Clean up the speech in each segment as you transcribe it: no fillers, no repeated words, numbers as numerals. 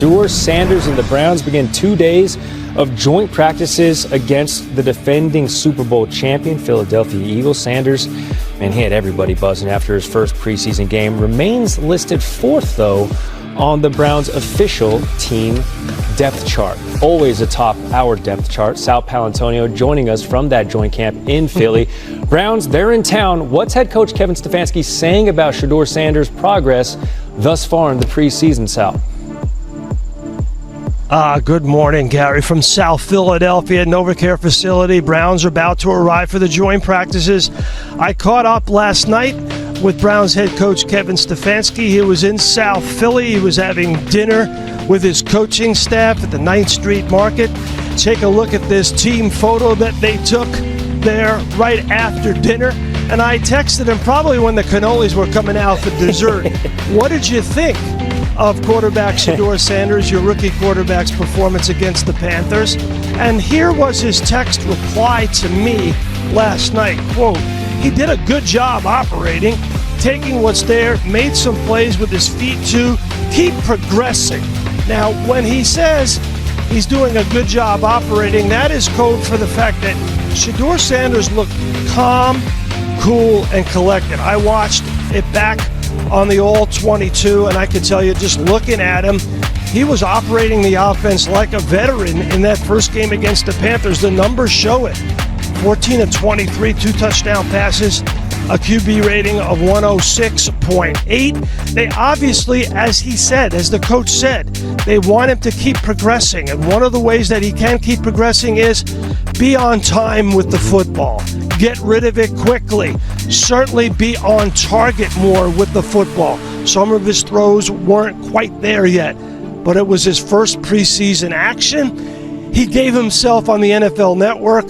Shedeur Sanders and the Browns begin 2 days of joint practices against the defending Super Bowl champion Philadelphia Eagles. Sanders, man, he had everybody buzzing after his first preseason game. Remains listed fourth, though, on the Browns' official team depth chart. Always atop our depth chart. Sal Palantonio joining us from that joint camp in Philly. Browns, they're in town. What's head coach Kevin Stefanski saying about Shedeur Sanders' progress thus far in the preseason, Sal? Good morning, Gary. From South Philadelphia, NovaCare facility. Browns are about to arrive for the joint practices. I caught up last night with Browns head coach Kevin Stefanski. He was in South Philly. He was having dinner with his coaching staff at the 9th Street Market. Take a look at this team photo that they took there right after dinner. And I texted him probably when the cannolis were coming out for dessert. What did you think of quarterback Shedeur Sanders, your rookie quarterback's performance against the Panthers? And here was his text reply to me last night. Quote, he did a good job operating, taking what's there, made some plays with his feet too, keep progressing. Now, when he says he's doing a good job operating, that is code for the fact that Shedeur Sanders looked calm, cool, and collected. I watched it back on the All-22, and I can tell you, just looking at him, he was operating the offense like a veteran in that first game against the Panthers. The numbers show it. 14 of 23, 2 touchdown passes, a QB rating of 106.8. They obviously, as he said, as the coach said, they want him to keep progressing. And one of the ways that he can keep progressing is be on time with the football. Get rid of it quickly. Certainly be on target more with the football. Some of his throws weren't quite there yet, but it was his first preseason action. He gave himself on the NFL Network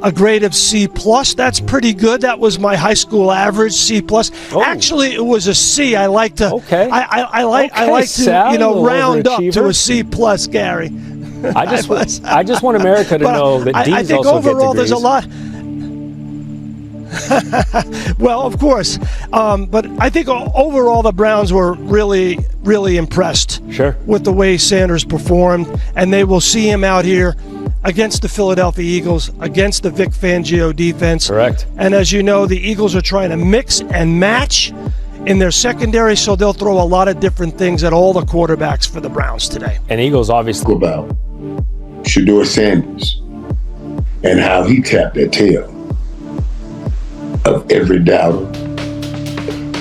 a grade of C+. That's pretty good. That was my high school average, C+. Oh. Actually, it was a C. I like to I like Sal, to round up to a C+, Gary. I just want America to know that Deans I think also overall get degrees. There's a lot. Well, of course, but I think overall the Browns were really, really impressed with the way Sanders performed, and they will see him out here against the Philadelphia Eagles, against the Vic Fangio defense. Correct. And as you know, the Eagles are trying to mix and match in their secondary, so they'll throw a lot of different things at all the quarterbacks for the Browns today. And Eagles obviously about Shedeur Sanders and how he tapped that tail of every doubter,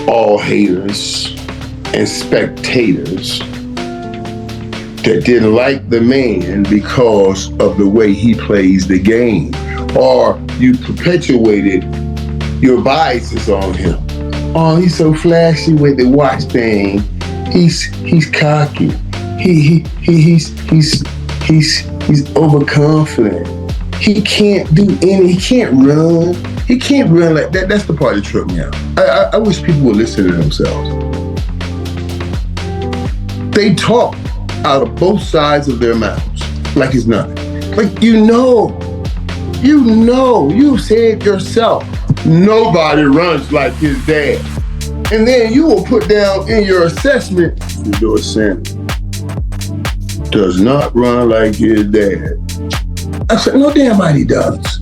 all haters and spectators that didn't like the man because of the way he plays the game, or you perpetuated your biases on him. Oh, he's so flashy with the watch thing. He's cocky. He's overconfident. He can't do any. He can't run. He can't run like that. That's the part that tripped me out. I wish people would listen to themselves. They talk out of both sides of their mouths like it's nothing. Like you said yourself, nobody runs like his dad. And then you will put down in your assessment, Shedeur Sanders does not run like his dad. I said, no damn body does.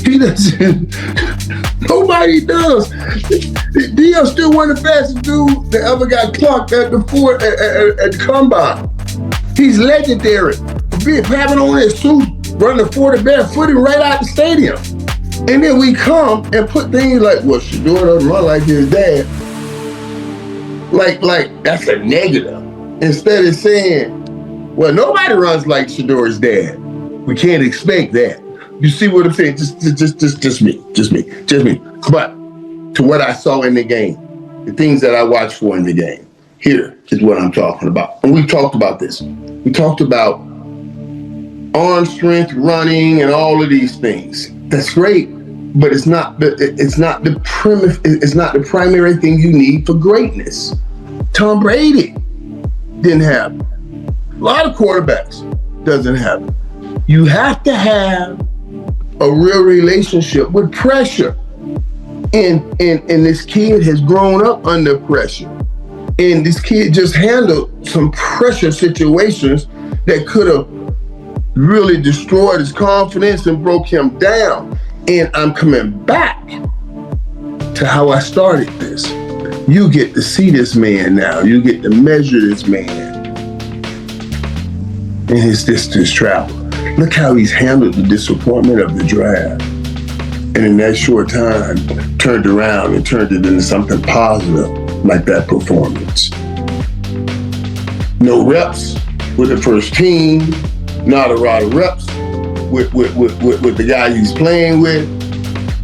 He doesn't. Nobody does. Dion's still one of the fastest dudes that ever got clocked at the combine. He's legendary for having on his suit, running the 40 barefooted right out the stadium. And then we come and put things like, well, Shedeur doesn't run like his dad. Like that's a negative. Instead of saying, well, nobody runs like Shedeur's dad. We can't expect that. You see what I'm saying? Just me. But to what I saw in the game, the things that I watched for in the game, here is what I'm talking about. And we talked about this. We talked about arm strength, running, and all of these things. That's great, but it's not the primary thing you need for greatness. Tom Brady didn't have it. A lot of quarterbacks doesn't have it. You have to have a real relationship with pressure. And this kid has grown up under pressure. And this kid just handled some pressure situations that could have really destroyed his confidence and broke him down. And I'm coming back to how I started this. You get to see this man now. You get to measure this man in his distance travel. Look how he's handled the disappointment of the draft. And in that short time, turned around and turned it into something positive, like that performance. No reps with the first team, not a lot of reps with the guy he's playing with,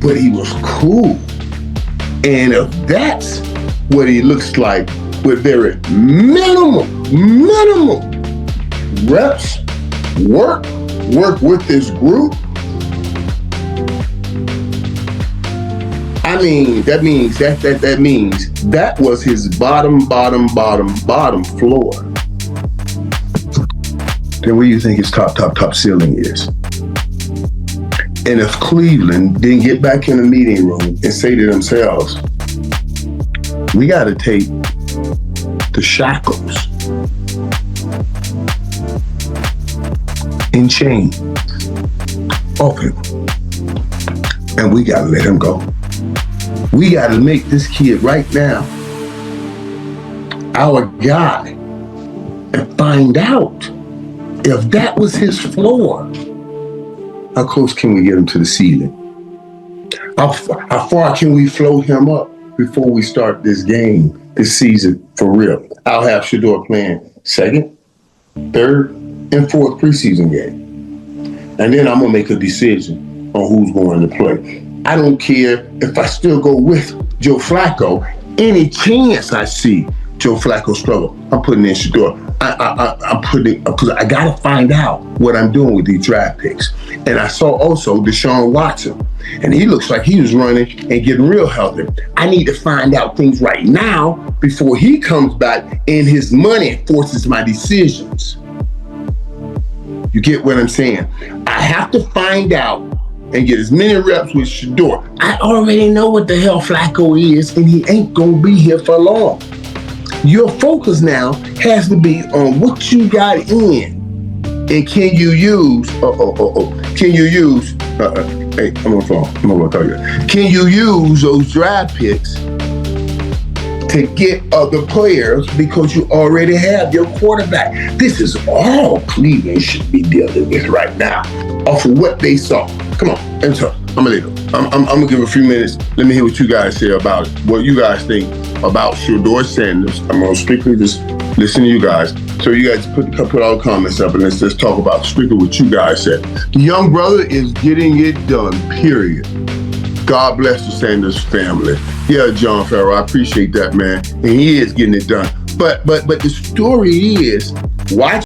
but he was cool. And if that's what he looks like with very minimal reps, work with this group, I mean, that means that was his bottom floor. Then what do you think his top ceiling is? And if Cleveland didn't get back in the meeting room and say to themselves, we got to take the shackles and chain off him, and we got to let him go. We got to make this kid right now our guy and find out if that was his floor. How close can we get him to the ceiling? How far can we float him up before we start this game, this season, for real? I'll have Shedeur playing second, third, and fourth preseason game. And then I'm going to make a decision on who's going to play. I don't care if I still go with Joe Flacco. Any chance I see Joe Flacco struggle, I'm putting in Shedeur. I'm putting, because I got to find out what I'm doing with these draft picks. And I saw also Deshaun Watson, and he looks like he was running and getting real healthy. I need to find out things right now before he comes back and his money forces my decisions. You get what I'm saying? I have to find out and get as many reps with Shedeur. I already know what the hell Flacco is, and he ain't gonna be here for long. Your focus now has to be on what you got in, and can you use? Can you use? Hey, I'm on the phone. I'm gonna call you. Can you use those draft picks to get other players because you already have your quarterback? This is all Cleveland should be dealing with right now, off of what they saw. Come on, and so I'm gonna leave it. I'm gonna give a few minutes. Let me hear what you guys say about it. What you guys think about Shedeur Sanders. I'm gonna strictly just listen to you guys. So you guys put all the comments up and let's just talk about strictly what you guys said. The young brother is getting it done, period. God bless the Sanders family. Yeah, John Farrell, I appreciate that, man. And he is getting it done. But the story is, watch